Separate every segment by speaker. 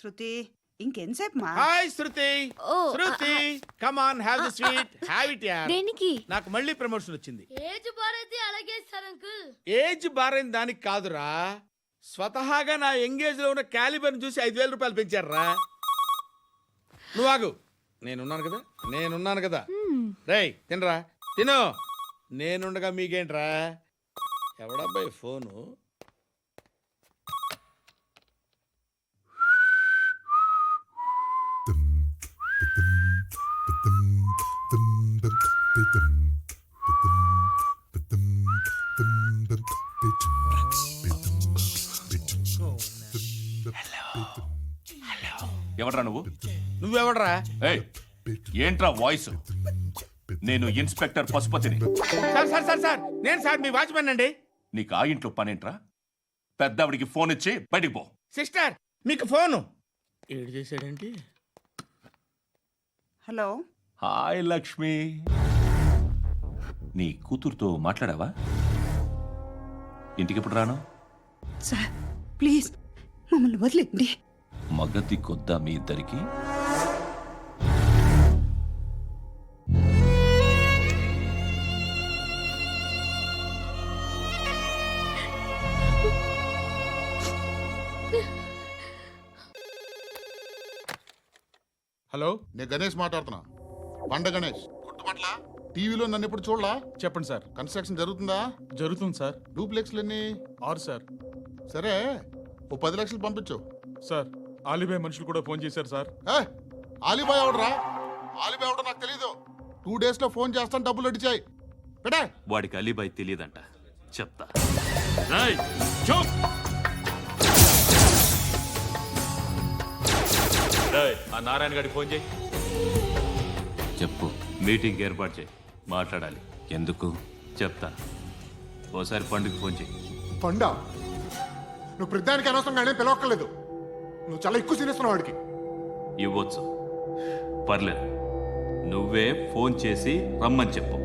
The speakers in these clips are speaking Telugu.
Speaker 1: శృతి ఇంకెంతసేపు మా
Speaker 2: hi Shruti.
Speaker 3: Oh,
Speaker 2: Shruti come on have the sweet have it యార్.
Speaker 3: దేనికి?
Speaker 2: నాకు మళ్ళీ ప్రమోషన్ వచ్చింది.
Speaker 4: ఏజ్ బారైతే అలాగే సార్ అంకుల్.
Speaker 2: ఏజ్ బారైన దానికి కాదురా, స్వతహాగా నా ఎంగేజ్ లో ఉన్న క్యాలిబర్ చూసి 5,000 రూపాయలు పెంచారా. నువ్వు ఆగు, నేనున్నాను కదా. రేయ్ తినరా, తిను. నేనుండగా మీకేంట్రా? ఎవడబ్బాయి ఫోను?
Speaker 5: ఎవడ్రా నువ్వు?
Speaker 2: నువ్వెవడరా?
Speaker 5: ఏయ్, ఏంట్రా వాయిస్? నేను ఇన్స్పెక్టర్ పశుపతిని.
Speaker 2: సార్ నేను సార్ మీ వాచ్మెన్ అండి.
Speaker 5: నీకు ఆ ఇంట్లో పనేంట్రా? పెద్దవిడికి ఫోన్ ఇచ్చి బయటికి పో.
Speaker 2: సిస్టర్ మీకు ఫోను. ఏడు చేశాడేంటి?
Speaker 1: హలో.
Speaker 5: హాయ్ లక్ష్మి, నీ కూతురుతో మాట్లాడావా? ఇంటికి ఎప్పుడు రాను?
Speaker 1: సార్ ప్లీజ్ మమ్మల్ని వదిలేండి.
Speaker 5: మగతి కొద్దా మీ ఇద్దరికి?
Speaker 6: హలో, నేను గణేష్ మాట్లాడుతున్నా. బండ గణేష్ గుర్తుపట్ల? టీవీలో నన్ను ఎప్పుడు చూడలా?
Speaker 7: చెప్పండి సార్.
Speaker 6: కన్స్ట్రక్షన్ జరుగుతుందా?
Speaker 7: జరుగుతుంది సార్.
Speaker 6: డూప్లెక్స్లు ఎన్ని?
Speaker 7: 6 సార్.
Speaker 6: సరే, ఓ 10 లక్షలు పంపించు.
Speaker 7: సార్ ఆలిబాయ్ మనుషులు కూడా ఫోన్ చేశారు సార్.
Speaker 6: ఆలిబాయ్ ఎవడరా? ఆలిబాయ్ ఎవడో నాకు తెలీదు. 2 days లో ఫోన్ చేస్తాను, డబ్బులు అడిచాయి పెడే.
Speaker 5: వాడికి అలీబాయ్ తెలియదంట, చెప్తా. ఆ నారాయణ గారికి ఫోన్ చేయి. చెప్పు. మీటింగ్ ఏర్పాటు చేయి, మాట్లాడాలి. ఎందుకు? చెప్తా. ఓసారి పండుగ ఫోన్ చేయి.
Speaker 6: పండ నువ్వు ప్రతిదానికి అనవసరంగానే పిలవక్కర్లేదు. నువ్వు చాలా ఎక్కువ సీనిస్తున్నావు వాడికి.
Speaker 5: ఇవ్వచ్చు, పర్లేదు. నువ్వే ఫోన్ చేసి రమ్మని చెప్పు.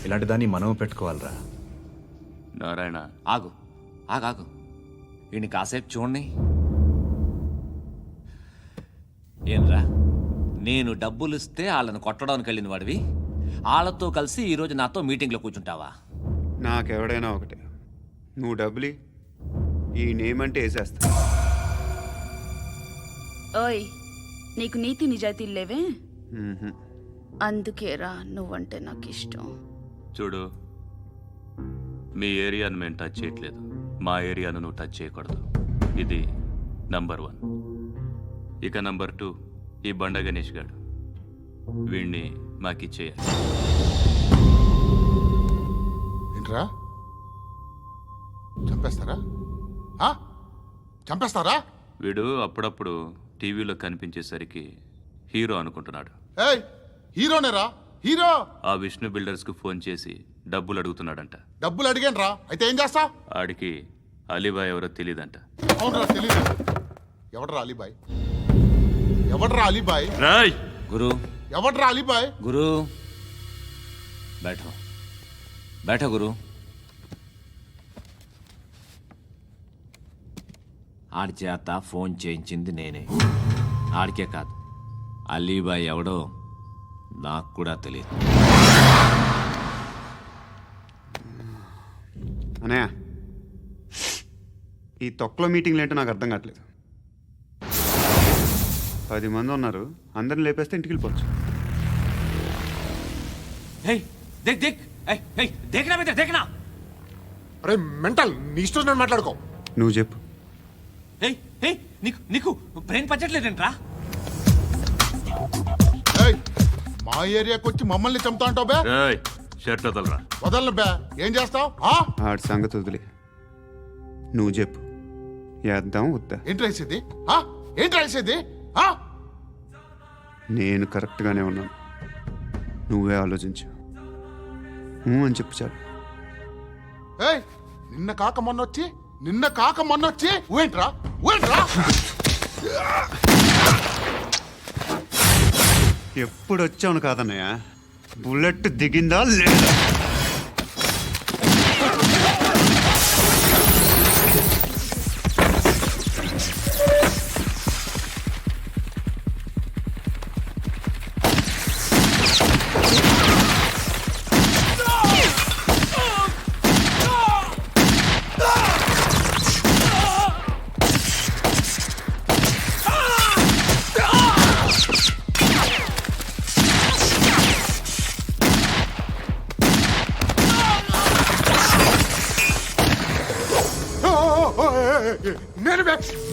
Speaker 8: ఇలాంటి దాన్ని మనం పెట్టుకోవాలరా.
Speaker 5: నారాయణ
Speaker 9: ఆగు ఆగాగు, వీడిని కాసేపు చూడండి. ఏంరా, నేను డబ్బులు ఇస్తే వాళ్ళని కొట్టడానికి వెళ్ళిన వాడివి, వాళ్ళతో కలిసి ఈరోజు నాతో మీటింగ్లో కూర్చుంటావా?
Speaker 10: నాకెవడైనా ఒకటే, నువ్వు డబ్బులి, ఈ నేమ్ అంటే వేసేస్తా.
Speaker 11: ఓయ్, నీకు నీతి నిజాయితీలు లేవే, అందుకేరా నువ్వంటే నాకు ఇష్టం.
Speaker 5: చూడు, మీ ఏరియాను మేము టచ్ చేయట్లేదు, మా ఏరియాను నువ్వు టచ్ చేయకూడదు. ఇది నంబర్ 1. ఇక నంబర్ 2, ఈ బండ గణేష్ గారు, వీణ్ణి మాకిచ్చేయాలి.
Speaker 6: ఏంట్రా, చంపేస్తారా? చంపేస్తారా?
Speaker 5: వీడు అప్పుడప్పుడు టీవీలో కనిపించేసరికి హీరో అనుకుంటున్నాడు.
Speaker 6: ఏయ్, హీరోనేరా, హీరో.
Speaker 5: ఆ విష్ణు బిల్డర్స్కు ఫోన్ చేసి డబ్బులు అడుగుతున్నాడంట.
Speaker 6: డబ్బులు అడిగాను రా, అయితే ఏం చేస్తా?
Speaker 5: ఆడికి అలీబాయ్ ఎవరో తెలీదంట.
Speaker 6: అవునరా, తెలీదు. ఎవడ్రా అలీబాయ్? ఎవడ్రా అలీబాయ్?
Speaker 5: రాయ్
Speaker 9: గురు,
Speaker 6: ఎవడ్రా అలీబాయ్?
Speaker 9: గురు బైఠో బైఠో గురు. ఆడి చేత ఫోన్ చేయించింది నేనే. ఆడికే కాదు, అలీబాయ్ ఎవడో నాకు కూడా తెలియదు.
Speaker 10: అనయ్య, ఈ తొక్కలో మీటింగ్లు ఏంటో నాకు అర్థం కావట్లేదు. 10 మంది ఉన్నారు, అందరిని లేపేస్తే ఇంటికి వెళ్ళిపోవచ్చు.
Speaker 9: देखना
Speaker 6: అరే మెంటల్, నీ ఇష్టం నేను మాట్లాడుకో.
Speaker 10: నువ్వు చెప్పు.
Speaker 9: నీకు బ్రెయిన్ పచ్చట్లేదంట్రా.
Speaker 6: మా ఏరియాకి వచ్చి మమ్మల్ని చంపుతా అంటావు బే?
Speaker 5: షర్ట్ వదలరా.
Speaker 6: వదలను బే. ఏం చేస్తావు?
Speaker 10: ఆడి సంగతి వదిలే, నువ్వు చెప్పు. వేద్దాం వద్దా?
Speaker 6: ఏంటి రాసేది? ఏంటి రాసేది?
Speaker 10: నేను కరెక్ట్గానే ఉన్నాను. నువ్వే ఆలోచించు. అని చెప్పు చాలు.
Speaker 6: ఏయ్, నిన్న కాక మొన్నొచ్చి ఊయంట్రా.
Speaker 10: ఎప్పుడు వచ్చావును కాదన్నయ్య, బుల్లెట్ దిగిందా లేదా?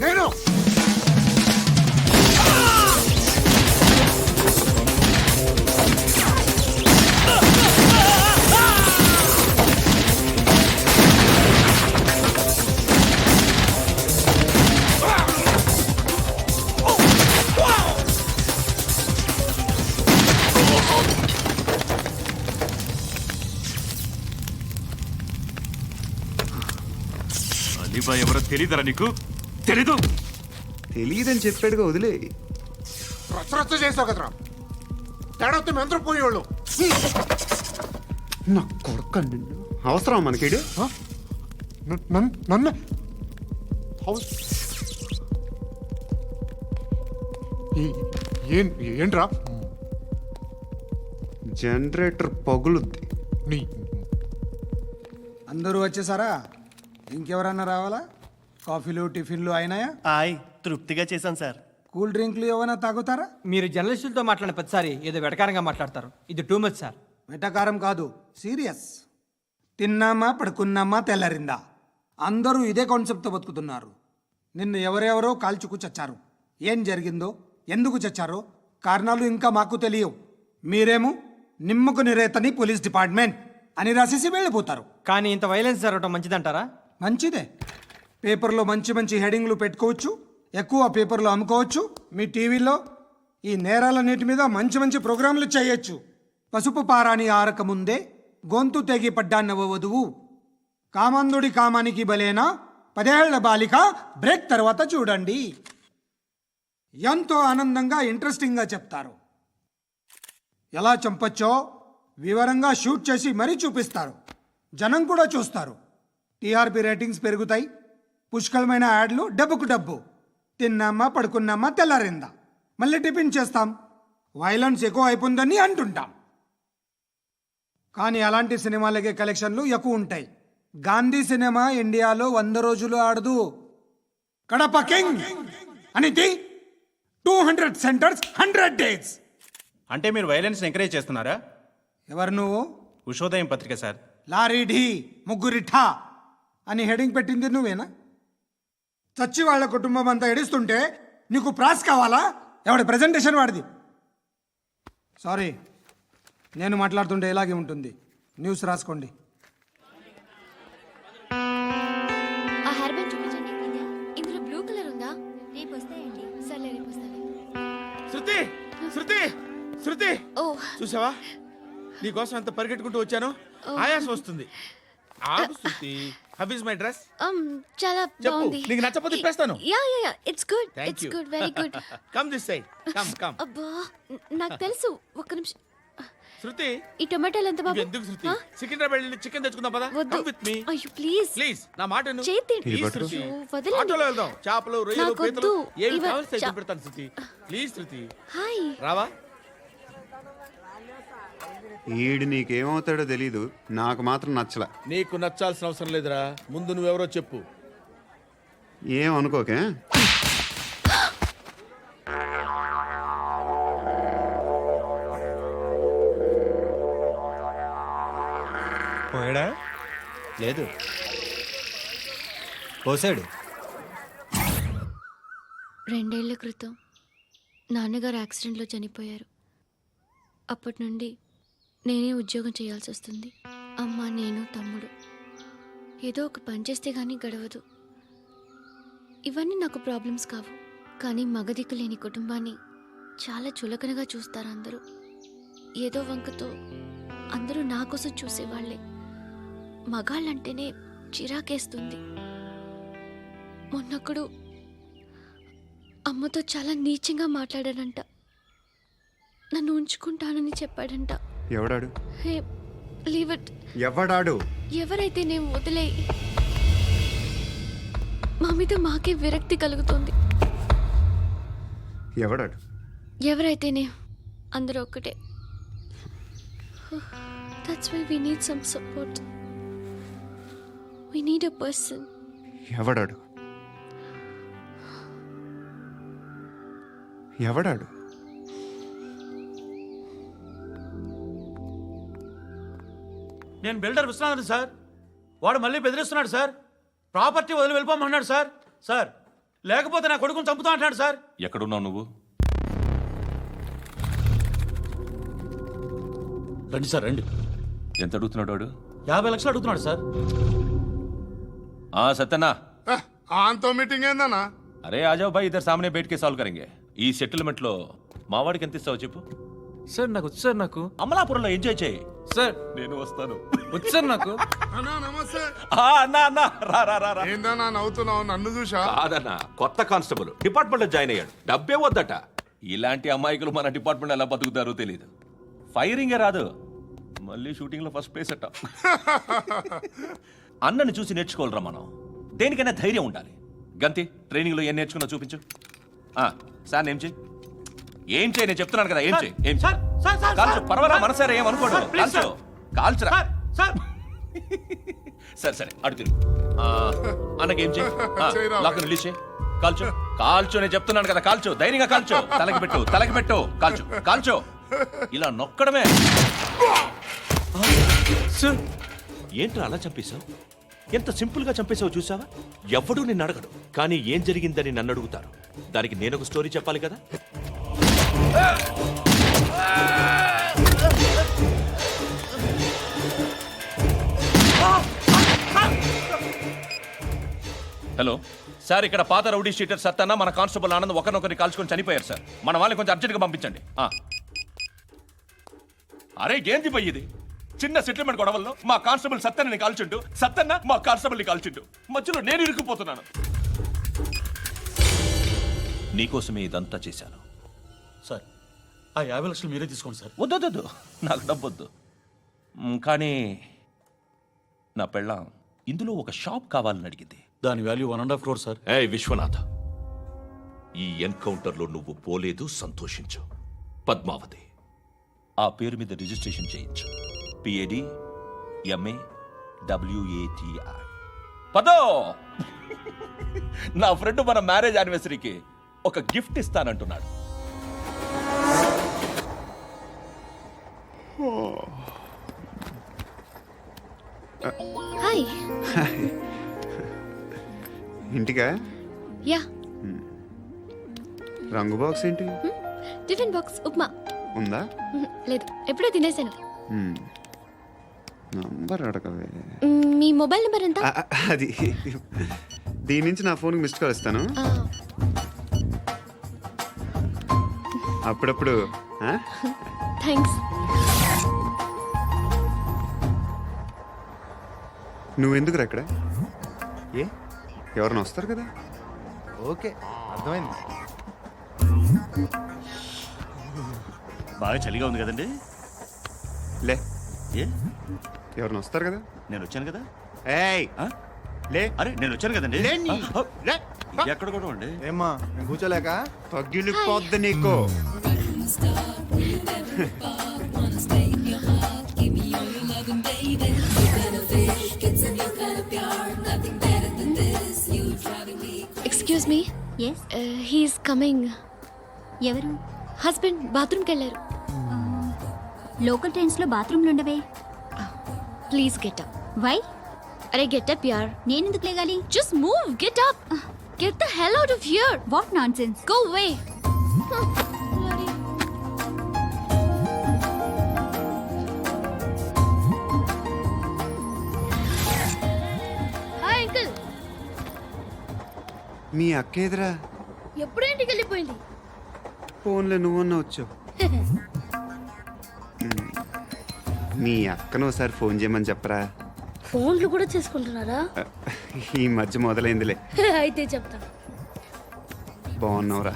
Speaker 6: నేను
Speaker 8: అలీబాయ్ ఎవరో తెలీదరా నీకు? తెలీదు.
Speaker 10: తెలియదని చెప్పాడుగా, వదిలే.
Speaker 6: రచ్చ చేసావు కదరా. తేడా వస్తే మెంతరం పోయేవాళ్ళు.
Speaker 10: నా కొడుకు నిన్ను అవసరం మనకిడు.
Speaker 6: నన్ను ఏంట్రా?
Speaker 10: జనరేటర్ పగులుద్ది.
Speaker 6: నీ
Speaker 3: అందరూ వచ్చేసారా? ఇంకెవరన్నా రావాలా? కాఫీలు టిఫిన్లు అయినాయా?
Speaker 12: తృప్తిగా చేశాను సార్.
Speaker 3: కూల్ డ్రింక్లు ఏమైనా తాగుతారా?
Speaker 12: మీరు జర్నలిస్టులతో మాట్లాడిన ప్రతిసారి ఏదో వెటకారంగా మాట్లాడతారు. ఇది టూ మచ్ సార్.
Speaker 3: వెటకారం కాదు, సీరియస్. తిన్నామా పడుకున్నామా తెల్లరిందా, అందరూ ఇదే కాన్సెప్ట్తో బతుకుతున్నారు. నిన్ను ఎవరెవరో కాల్చుకు చచ్చారు. ఏం జరిగిందో, ఎందుకు చచ్చారో కారణాలు ఇంకా మాకు తెలియవు. మీరేమో నిమ్మకు నిరేతని పోలీస్ డిపార్ట్మెంట్ అని రాసేసి వెళ్ళిపోతారు.
Speaker 12: కానీ ఇంత వైలెన్స్ జరగడం మంచిదంటారా?
Speaker 3: మంచిదే. పేపర్లో మంచి మంచి హెడింగ్లు పెట్టుకోవచ్చు, ఎక్కువ పేపర్లు అమ్ముకోవచ్చు. మీ టీవీలో ఈ నేరాలన్నిటి మీద మంచి మంచి ప్రోగ్రాంలు చేయొచ్చు. పసుపు పారాని ఆరక ముందే గొంతు తెగి పడ్డాన్నవ వధువు, కామందుడి కామానికి బలేనా 10 ఏళ్ల బాలిక బ్రేక్ తర్వాత చూడండి. ఎంతో ఆనందంగా ఇంట్రెస్టింగ్గా చెప్తారు. ఎలా చంపచ్చో వివరంగా షూట్ చేసి మరీ చూపిస్తారు. జనం కూడా చూస్తారు. టీఆర్పీ రేటింగ్స్ పెరుగుతాయి. పుష్కలమైన యాడ్లు, డబ్బుకు డబ్బు. తిన్నామా పడుకున్నామా తెల్లారిందా, మళ్ళీ టిఫిన్ చేస్తాం. వైలెన్స్ ఎక్కువ అయిపోయిందని అంటుంటాం. కానీ అలాంటి సినిమాలకే కలెక్షన్లు ఎక్కువ ఉంటాయి. గాంధీ సినిమా ఇండియాలో 100 రోజులు ఆడదు. కడప కింగ్ అనేది 200 సెంటర్స్ 100 డేస్.
Speaker 7: అంటే మీరు వైలెన్స్ ఎంకరేజ్ చేస్తున్నారా?
Speaker 3: ఎవరు నువ్వు?
Speaker 7: ఉషోదయం పత్రిక సార్.
Speaker 3: లారీ ఢీ ముగ్గురిఠా అని హెడింగ్ పెట్టింది నువ్వేనా? చచ్చి వాళ్ళ కుటుంబం అంతా ఎడుస్తుంటే నీకు ప్రాస్ కావాలా? ఎవడి ప్రజెంటేషన్ వాడిది. సారీ, నేను మాట్లాడుతుంటే ఇలాగే ఉంటుంది. న్యూస్ రాసుకోండి.
Speaker 4: ఆ హెయిర్ బ్యాండ్ చూపించండి. ఇందులో బ్లూ కలర్ ఉందా? రేపు వస్తాయండి. సర్లే, రేపు వస్తాను.
Speaker 2: శృతి శృతి శృతి,
Speaker 4: ఓ
Speaker 2: చూసావా నీకోసం ఎంత పరిగెట్టుకుంటూ వచ్చాను. ఆయాసం వస్తుంది. ఆగు Shruti. How is my dress?
Speaker 4: చాలా
Speaker 2: చెప్పు.
Speaker 4: బాగుంది.
Speaker 2: నీకు నచ్చకపోతే తిప్పేస్తాను.
Speaker 4: Yeah it's good.
Speaker 2: Thank
Speaker 4: it's
Speaker 2: you.
Speaker 4: Good, very good.
Speaker 2: Come this side. Come.
Speaker 4: అబ్బా, నాకు తెలుసు. ఒక్క నిమిషం.
Speaker 2: శృతి,
Speaker 4: ఈ టొమాటోలు ఎంత బాబు?
Speaker 2: ఎందుకు శృతి? సికింద్రాబాద్ వెళ్ళి చికెన్ తెచ్చుకుందాం పదా.
Speaker 4: వద్దు.
Speaker 2: కమ్ విత్ మీ
Speaker 4: అయ్యో ప్లీజ్
Speaker 2: ప్లీజ్. నా మాట విను.
Speaker 4: చేతి
Speaker 2: Please, శృతి.
Speaker 4: వదలండి.
Speaker 2: ఆటోలో వెళ్దాం. చేపలు, రొయ్యలు,
Speaker 4: నాకు
Speaker 2: పీతలు
Speaker 4: వద్దు.
Speaker 2: ఏమి
Speaker 4: ఇవ-
Speaker 2: కావాలి
Speaker 4: చా-
Speaker 2: పెడతాను శృతి. Please Shruti,
Speaker 4: hi.
Speaker 2: రావా?
Speaker 10: ఈడు నీకేమవుతాడో తెలీదు, నాకు మాత్రం నచ్చలా.
Speaker 2: నీకు నచ్చాల్సిన అవసరం లేదురా. ముందు నువ్వెవరో చెప్పు.
Speaker 10: ఏం అనుకోకే.
Speaker 12: పోయాడా? లేదు, పోసాడు.
Speaker 4: 2 ఏళ్ల క్రితం నాన్నగారు యాక్సిడెంట్లో చనిపోయారు. అప్పటి నుండి నేనే ఉద్యోగం చేయాల్సి వస్తుంది. అమ్మ, నేను, తమ్ముడు. ఏదో ఒక పని చేస్తే కానీ గడవదు. ఇవన్నీ నాకు ప్రాబ్లమ్స్ కావు. కానీ మగదిక్కు లేని కుటుంబాన్ని చాలా చులకనగా చూస్తారు అందరూ. ఏదో వంకతో అందరూ నా కోసం చూసేవాళ్లే. మగాళ్ళంటేనే చిరాకేస్తుంది. మొన్నొక్కడు అమ్మతో చాలా నీచంగా మాట్లాడాడంట. నన్ను ఉంచుకుంటానని చెప్పాడంట.
Speaker 10: ఎవడాడు?
Speaker 4: Hey leave it.
Speaker 10: ఎవడాడు?
Speaker 4: ఎవరైతే నేను వదిలే. మా మీద మాకే విరక్తి కలుగుతుంది.
Speaker 10: ఎవడాడు?
Speaker 4: ఎవరైతేనే అందరూ ఒక్కటే. That's why we need some support. We need a person.
Speaker 10: ఎవడాడు? ఎవడాడు?
Speaker 12: నేను బిల్డర్ విశ్వనాథన్ సార్. వాడు మళ్ళీ బెదిరిస్తున్నాడు సార్. ప్రాపర్టీ వదిలి వెళ్ళిపోమన్నాడు సార్. సార్ లేకపోతే నా కొడుకుని చంపుతా అంటున్నాడు సార్.
Speaker 8: ఎక్కడున్నావు నువ్వు?
Speaker 12: రండి సార్ రండి.
Speaker 8: ఎంత అడుగుతున్నాడు వాడు?
Speaker 12: 50 లక్షలు అడుగుతున్నాడు సార్.
Speaker 8: సత్యనా,
Speaker 6: ఆంతో మీటింగ్ ఏందన్నా?
Speaker 8: అరే ఆజావ్ భాయ్, ఇద్దరు సామనే బయట కే సాల్వ్ కరెంగే. ఈ సెటిల్మెంట్ లో మావాడికి ఎంత ఇస్తావు చెప్పు.
Speaker 12: సార్ నాకు వచ్చు సార్. నాకు
Speaker 8: అమలాపురంలో ఎంజాయ్ చేయి
Speaker 12: సార్.
Speaker 8: నేను వస్తాను.
Speaker 12: వచ్చు సార్ నాకు.
Speaker 6: అన్నా నమస్తే.
Speaker 8: అన్నా అన్నా రా రా రా రా.
Speaker 6: ఏందన్నా నవ్వుతున్నావు? నన్ను చూసా?
Speaker 8: కాదన్నా, కొత్త కానిస్టేబుల్ డిపార్ట్మెంట్ లో జాయిన్ అయ్యాడు. డబ్బే వద్దట. ఇలాంటి అమాయకులు మన డిపార్ట్మెంట్ ఎలా బతుకుతారో తెలియదు. ఫైరింగే రాదు, మళ్ళీ షూటింగ్ లో ఫస్ట్ ప్లేస్ అట్ట. అన్నని చూసి నేర్చుకోవాలరా మనం. దేనికైనా ధైర్యం ఉండాలి. గంతి, ట్రైనింగ్ లో ఏం నేర్చుకున్నా చూపించు. సార్ ఏం చేయి, ఏం చేయి, నేను చెప్తున్నాను కదా. ఏం చేయి, ఏం
Speaker 12: సార్ సార్ సార్
Speaker 8: కాల్చు, పర్వాలా, మనసారా ఏమనుకోడు.
Speaker 12: సార్, ప్లీజ్
Speaker 8: కాల్చు, కాల్చురా.
Speaker 12: Sir sir.
Speaker 8: సరే సరే అడు తిరుగు. అన్నకేం చేయి,
Speaker 6: చేయరా.
Speaker 8: లాక్ రిలీజ్ చేయి. కాల్చు కాల్చు, నేను చెప్తున్నాను కదా. కాల్చు, ధైర్యంగా కాల్చు. తలకి పెట్టు, తలకి పెట్టు. కాల్చు కాల్చు, ఇలా నొక్కడమే. ఏంట్రా అలా చంపేశావు? ఎంత సింపుల్ గా చంపేశావు చూసావా? ఎవడూ నిన్ను అడగడు, కానీ ఏం జరిగిందని నన్ను అడుగుతారు. దానికి నేను ఒక స్టోరీ చెప్పాలి కదా. హలో సార్, ఇక్కడ పాత రౌడీ షీటర్ సత్తన్న మన కానిస్టేబుల్ ఆనంద్ ఒకరినొకరిని కాల్చుకొని చనిపోయారు సార్. మన వాళ్ళని కొంచెం అర్జెంట్గా పంపించండి. అరే ఏంది పోయి ఇది? చిన్న సెటిల్మెంట్ గొడవల్లో మా కానిస్టేబుల్ సత్తన్నని కాల్చుంటూ, సత్తన్న మా కానిస్టేబుల్ని కాల్చుంటూ, మధ్యలో నేను ఇరుక్కుపోతున్నాను. నీకోసమే ఇదంతా చేశాను
Speaker 12: సార్. ఆ 50 లక్షలు మీరే తీసుకోండి సార్.
Speaker 8: వద్దొద్దు, నాకు డబ్బొద్దు. కానీ నా పెళ్ళాం ఇందులో ఒక షాప్ కావాలని అడిగింది.
Speaker 12: దాని వాల్యూ 1.5 crore సార్.
Speaker 8: విశ్వనాథ, ఈ ఎన్కౌంటర్లో నువ్వు పోలేదు, సంతోషించు. పద్మావతి ఆ పేరు మీద రిజిస్ట్రేషన్ చేయించు. PAD MA WATI. పదో, నా ఫ్రెండ్ మన మ్యారేజ్ యానివర్సరీకి ఒక గిఫ్ట్ ఇస్తానంటున్నాడు.
Speaker 4: హాయ్.
Speaker 10: ఇంటికా?
Speaker 4: యా.
Speaker 10: రంగు బాక్స్ ఏంటి?
Speaker 4: Tiffin box upma.
Speaker 10: ఉందా?
Speaker 4: లేదు, ఎప్పుడో తినేసాను.
Speaker 10: నంబర్ అడగవే.
Speaker 4: మీ మొబైల్ నెంబర్ ఎంత?
Speaker 10: అది దీని నుంచి నా ఫోన్కి మిస్డ్ కాల్ ఇస్తాను. అప్పుడప్పుడు.
Speaker 4: థ్యాంక్స్.
Speaker 10: నువ్వెందుకురా ఇక్కడ? ఏ ఎవరైనా వస్తారు కదా?
Speaker 6: ఓకే, అర్థమైంది.
Speaker 8: బాగా చలిగా ఉంది కదండి.
Speaker 10: లే,
Speaker 8: ఏ
Speaker 10: ఎవరైనా వస్తారు కదా?
Speaker 8: నేను వచ్చాను కదా.
Speaker 10: ఏయ్ లే.
Speaker 8: అరే నేను వచ్చాను కదండి.
Speaker 10: లే.
Speaker 8: ఎక్కడ కూడా అండి.
Speaker 6: ఏమ్మా నేను కూర్చోలేక?
Speaker 10: తగ్గిలిపోద్ది నీకు.
Speaker 4: Excuse me. He's coming.
Speaker 11: ఎవరు?
Speaker 4: హస్బెండ్ బాత్రూమ్కి వెళ్ళారు.
Speaker 11: లోకల్ ట్రైన్స్లో బాత్రూమ్లు ఉండవే.
Speaker 4: Please get up.
Speaker 11: వై?
Speaker 4: అరే గెట్ అప్ యార్.
Speaker 11: నేనెందుకు లేగాలి?
Speaker 4: Just move, get up. Get the hell out of here.
Speaker 11: What nonsense.
Speaker 4: Go away. Hi uncle.
Speaker 10: మీ అక్క ఎదురా?
Speaker 4: ఎప్పుడు ఇంటికి వెళ్ళిపోయింది?
Speaker 10: ఫోన్లో నువ్వన్నా వచ్చావు. మీ అక్కను ఒకసారి ఫోన్ చేయమని చెప్పరా.
Speaker 11: ఫోన్లు కూడా చేసుకుంటున్నారా?
Speaker 10: ఈ మధ్య మొదలైందిలే.
Speaker 11: అయితే చెప్తా.
Speaker 10: బాగున్నావురా.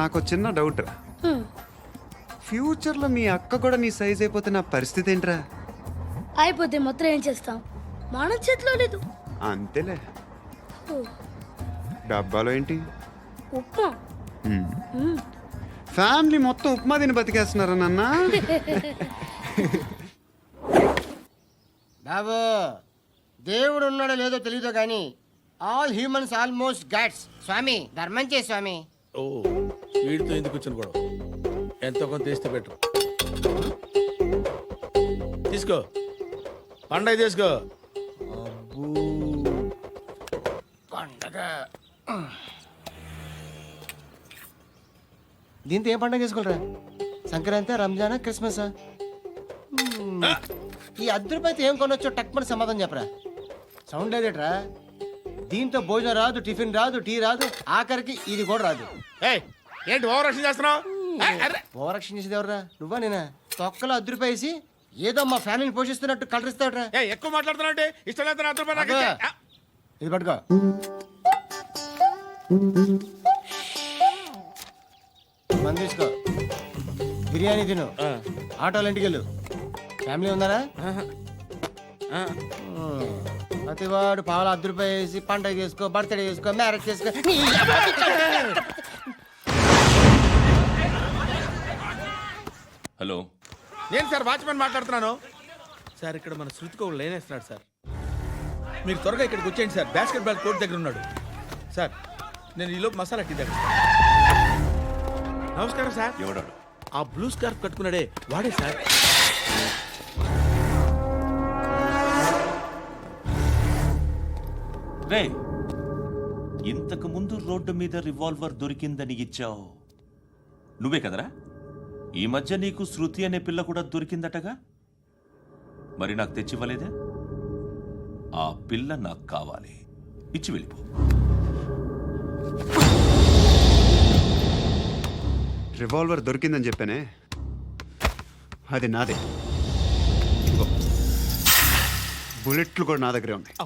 Speaker 10: నాకు చిన్న డౌట్. ఫ్యూచర్లో మీ అక్క కూడా నీ సైజ్ అయిపోతే నా పరిస్థితి ఏంట్రా?
Speaker 11: అయిపోతే మొత్తం ఏం చేస్తాం? మన చేతిలో లేదు.
Speaker 10: అంతేలే. డబ్బాలో ఏంటి?
Speaker 11: ఉప్మా.
Speaker 10: ఫ్యామిలీ మొత్తం ఉప్మా తిని బతికేస్తున్నారా నాన్న?
Speaker 12: బాబు దేవుడు ఉన్నాడో లేదో తెలియదు కానీ ఆల్ హ్యూమన్స్ ఆల్మోస్ట్ గాడ్స్. స్వామి ధర్మం చే స్వామి.
Speaker 2: ఓ వీడితో ఎందుకు వచ్చిన గొడవ? ఎంతో కొంత తీస్తే బెటర్. తీసుకో పండగ తీసుకో.
Speaker 12: పండగ దీంతో ఏం పండగ చేసుకోలేరా? సంక్రాంతి, రంజానా, క్రిస్మసా? ఈ అద్దరిపైతే ఏం కొనొచ్చో టక్మని సమాధానం చెప్పరా. సౌండ్ లేదేట్రా? దీంతో భోజనం రాదు, టిఫిన్ రాదు, టీ రాదు, ఆఖరికి ఇది కూడా రాదు.
Speaker 2: ఏయ్, ఏంటి ఓవర్ రక్షణ చేస్తున్నావు?
Speaker 12: ఓవరాక్షన్ చేసేది ఎవరా? నువ్వా నేనా? తొక్కలో అద్దరిపేసి ఏదో మా ఫ్యామిలీని పోషిస్తున్నట్టు కలరిస్తావుట్రా.
Speaker 2: ఎక్కువ మాట్లాడుతున్నావు అంటే ఇష్టం లేదు. నా అదృపా నాకు ఇచ్చే.
Speaker 12: ఇది పట్టుకో. మంది తీసుకో, బిర్యానీ తిను, ఆటోలు ఇంటికి వెళ్ళు. ఫ్యామిలీ ఉన్నారా? ప్రతివాడు పావులు ₹10 వేసి పండగ చేసుకో, బర్త్డే చేసుకో, మ్యారేజ్ చేసుకో.
Speaker 8: హలో,
Speaker 2: నేను సార్ వాచ్మెన్ మాట్లాడుతున్నాను. సార్ ఇక్కడ మన శృతికో లేనేస్తున్నాడు సార్. మీరు త్వరగా ఇక్కడికి వచ్చేయండి సార్. బాస్కెట్ బాల్ కోర్ట్ దగ్గర ఉన్నాడు సార్. నేను ఈలోపు మసాలా టీ దగ్గర. నమస్కారం సార్.
Speaker 8: ఎవడాడు?
Speaker 2: ఆ బ్లూ స్కార్ఫ్ కట్టుకున్నాడే వాడే సార్.
Speaker 8: రే, ఇంతకు ముందు రోడ్డు మీద రివాల్వర్ దొరికిందని ఇచ్చావు నువ్వే కదరా? ఈ మధ్య నీకు శృతి అనే పిల్ల కూడా దొరికిందటగా? మరి నాకు తెచ్చివ్వలేదే? ఆ పిల్ల నాకు కావాలి, ఇచ్చి వెళ్ళిపో.
Speaker 10: రివాల్వర్ దొరికిందని చెప్పానే, అది నాదే. ఇదిగో, బుల్లెట్లు కూడా నా దగ్గరే ఉన్నాయి.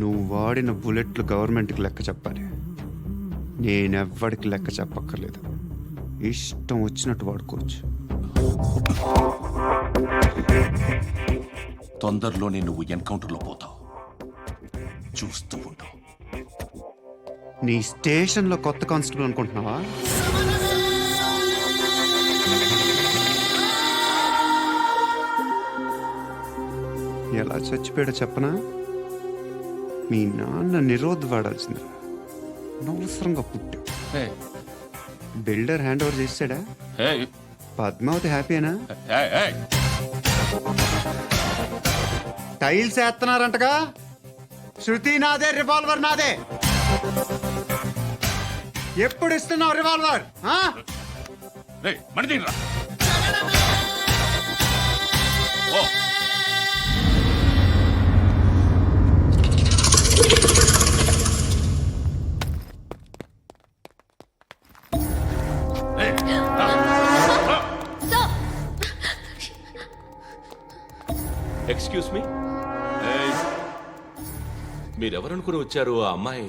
Speaker 10: నువ్వు వాడిన బుల్లెట్లు గవర్నమెంట్కి లెక్క చెప్పాలి. నేనెవ్వడికి లెక్క చెప్పక్కర్లేదు. ఇష్టం వచ్చినట్టు వాడుకోవచ్చు.
Speaker 8: తొందరలోనే నువ్వు ఎన్కౌంటర్లో పోతావు, చూస్తూ ఉంటావు.
Speaker 10: నీ స్టేషన్లో కొత్త కానిస్టేబుల్ అనుకుంటున్నావా? ఎలా చచ్చిపోయాడో చెప్పనా? మీ నాన్న నిరోధ్ వాడాల్సింది. అనవసరంగా పుట్టావు. బిల్డర్ హ్యాండ్ ఓవర్ చేసాడా? పద్మావతి హ్యాపీనా? టైల్స్ వేస్తున్నారంటగా. శృతి నాదే, రివాల్వర్ నాదే. ఎప్పుడు ఇస్తున్నావు రివాల్వర్?
Speaker 8: ఎక్స్క్యూజ్ మీ, మీరెవరనుకుని వచ్చారు? ఆ అమ్మాయి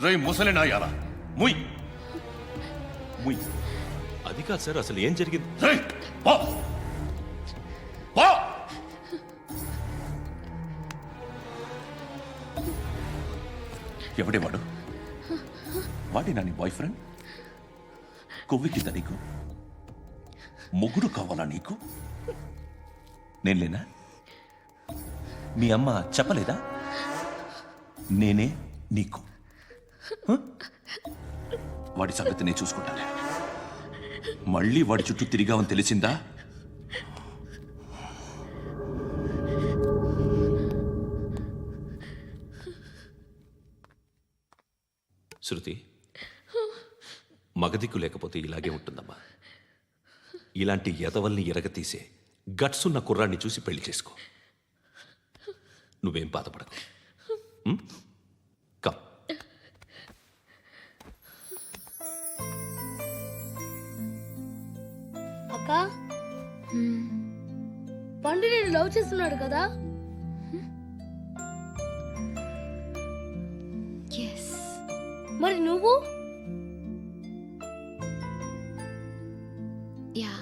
Speaker 8: రై ముసలినా యారా? ముయ్ ముయ్. అది కాదు సార్, అసలు ఏం జరిగింది? ఎవడేవాడు? వాడి నా నీ బాయ్ ఫ్రెండ్? కొవ్వికింద నీకు? ముగ్గురు కావాలా నీకు? నేను లేనా? మీ అమ్మ చెప్పలేదా? నేనే నీకు. వాడి సంగతి నేను చూసుకుంటాను. మళ్ళీ వాడి చుట్టూ తిరిగావని తెలిసిందా? శృతి, మగదిక్కు లేకపోతే ఇలాగే ఉంటుందమ్మా. ఇలాంటి ఎదవల్ని ఎరగతీసే గట్స్ ఉన్న కుర్రాన్ని చూసి పెళ్లి చేసుకో. నువ్వేం బాధపడకు. కమ్.
Speaker 11: అక్క పండు నేను లవ్ చేస్తున్నాడు కదా.
Speaker 4: ఎస్.
Speaker 11: మరి నువ్వు?
Speaker 4: యా.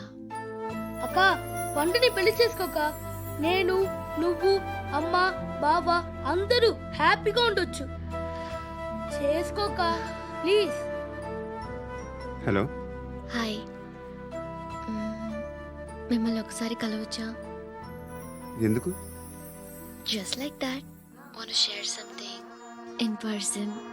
Speaker 11: అక్క పండుని పెళ్లి చేసుకోక నేను నువ్వు అమ్మ బావ అందరూ హ్యాపీగా ఉండొచ్చు. చేసుకోక ప్లీజ్.
Speaker 10: Hello,
Speaker 4: hi. మిమ్మల్ని ఒకసారి కలవచ్చా?
Speaker 10: ఎందుకు?
Speaker 4: Just like that. Want to share something in person.